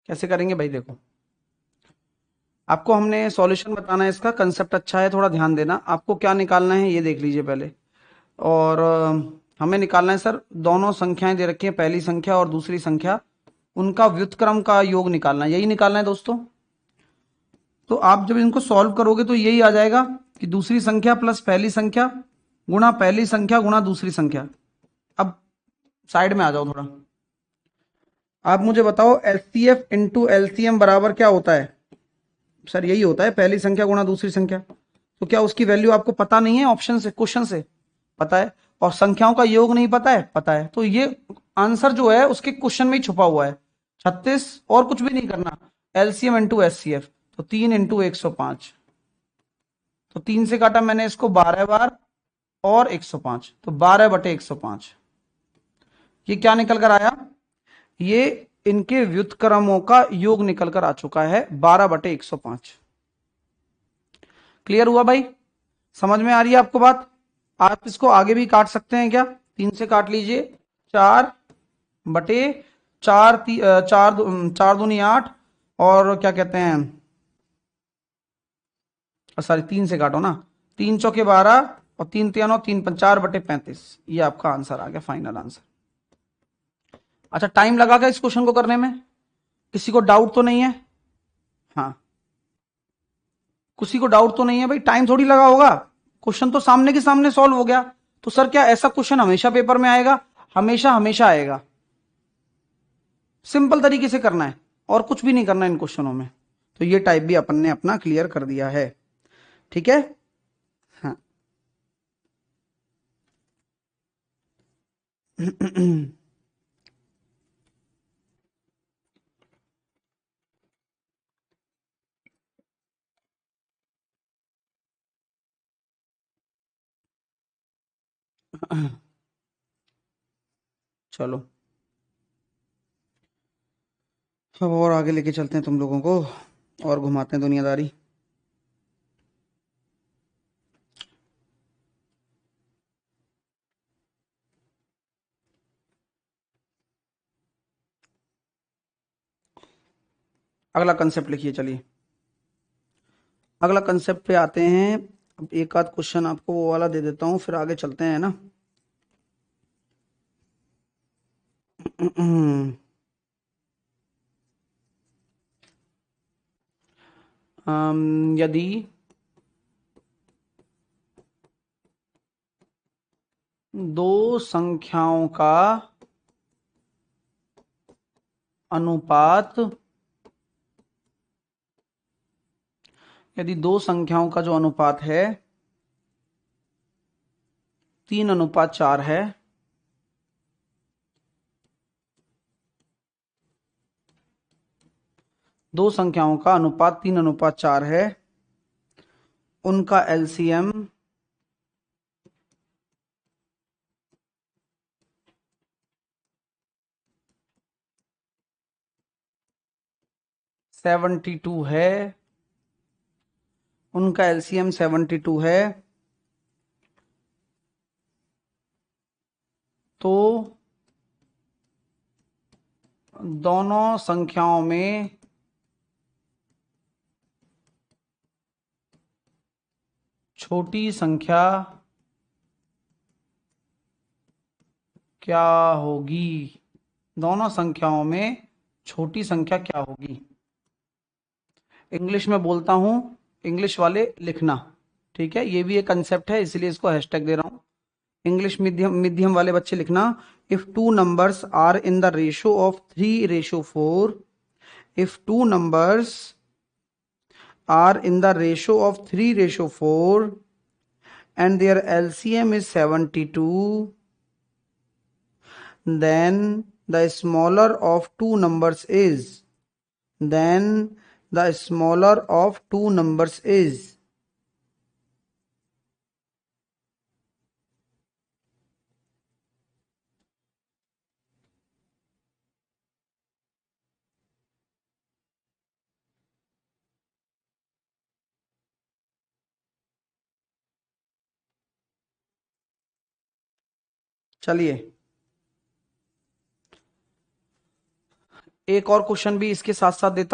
कैसे करेंगे भाई? देखो, आपको हमने सॉल्यूशन बताना है, इसका कंसेप्ट अच्छा है, थोड़ा ध्यान देना। आपको क्या निकालना है ये देख लीजिए पहले। और हमें निकालना है सर, दोनों संख्याएं दे रखी हैं, पहली संख्या और दूसरी संख्या, उनका व्युत्क्रम का योग निकालना है, यही निकालना है दोस्तों। तो आप जब इनको सॉल्व करोगे तो यही आ जाएगा कि दूसरी संख्या प्लस पहली संख्या गुणा पहली संख्या गुणा दूसरी संख्या। अब साइड में आ जाओ थोड़ा। आप मुझे बताओ एलसीएफ इंटू एलसीएम बराबर क्या होता है? सर यही होता है, पहली संख्या गुणा दूसरी संख्या। तो क्या उसकी वैल्यू आपको पता नहीं है? ऑप्शन से, क्वेश्चन से पता है। और संख्याओं का योग नहीं पता है? पता है। तो ये आंसर जो है उसके क्वेश्चन में ही छुपा हुआ है। 36, और कुछ भी नहीं करना। एलसीएम इंटू एचसीएफ, तो 3 इंटू 105। तो 3 से काटा मैंने इसको 12 बार, और 105, तो 12/105। ये क्या निकल कर आया? ये इनके व्युत्क्रमों का योग निकल कर आ चुका है, 12/105। क्लियर हुआ भाई? समझ में आ रही है आपको बात? आप इसको आगे भी काट सकते हैं क्या? 3 से काट लीजिए। 4/4, 4 दूनी 8, और क्या कहते हैं, सॉरी 3 से काटो ना। 3 चौके 12, और 3 तिया 9, 3×5 = 4/35। ये आपका आंसर आ गया, फाइनल आंसर। अच्छा, टाइम लगा क्या इस क्वेश्चन को करने में? किसी को डाउट तो नहीं है? हाँ, किसी को डाउट तो नहीं है भाई? टाइम थोड़ी लगा होगा, क्वेश्चन तो सामने के सामने सॉल्व हो गया। तो सर क्या ऐसा क्वेश्चन हमेशा पेपर में आएगा? हमेशा हमेशा आएगा। सिंपल तरीके से करना है, और कुछ भी नहीं करना इन क्वेश्चनों में। तो ये टाइप भी अपन ने अपना क्लियर कर दिया है। ठीक है। हाँ। चलो, अब और आगे लेके चलते हैं तुम लोगों को, और घुमाते हैं दुनियादारी। अगला कंसेप्ट लिखिए, चलिए अगला कंसेप्ट पे आते हैं। अब एक आध क्वेश्चन आपको वो वाला दे देता हूँ, फिर आगे चलते हैं ना। यदि दो संख्याओं का अनुपात, यदि दो संख्याओं का जो अनुपात है 3:4 है, दो संख्याओं का अनुपात 3:4 है, उनका एलसीएम 72 है, उनका एलसीएम 72 है, तो दोनों संख्याओं में छोटी संख्या क्या होगी? दोनों संख्याओं में छोटी संख्या क्या होगी? इंग्लिश में बोलता हूं, इंग्लिश वाले लिखना। ठीक है, ये भी एक कंसेप्ट है, इसलिए इसको हैशटैग दे रहा हूं। इंग्लिश मीडियम मीडियम वाले बच्चे लिखना। If two numbers are in the ratio of 3:4, if two numbers are in the ratio of 3:4 and their LCM is 72, then the smaller of two numbers is, then the smaller of two numbers is। चलिए, एक और question भी इसके साथ साथ देता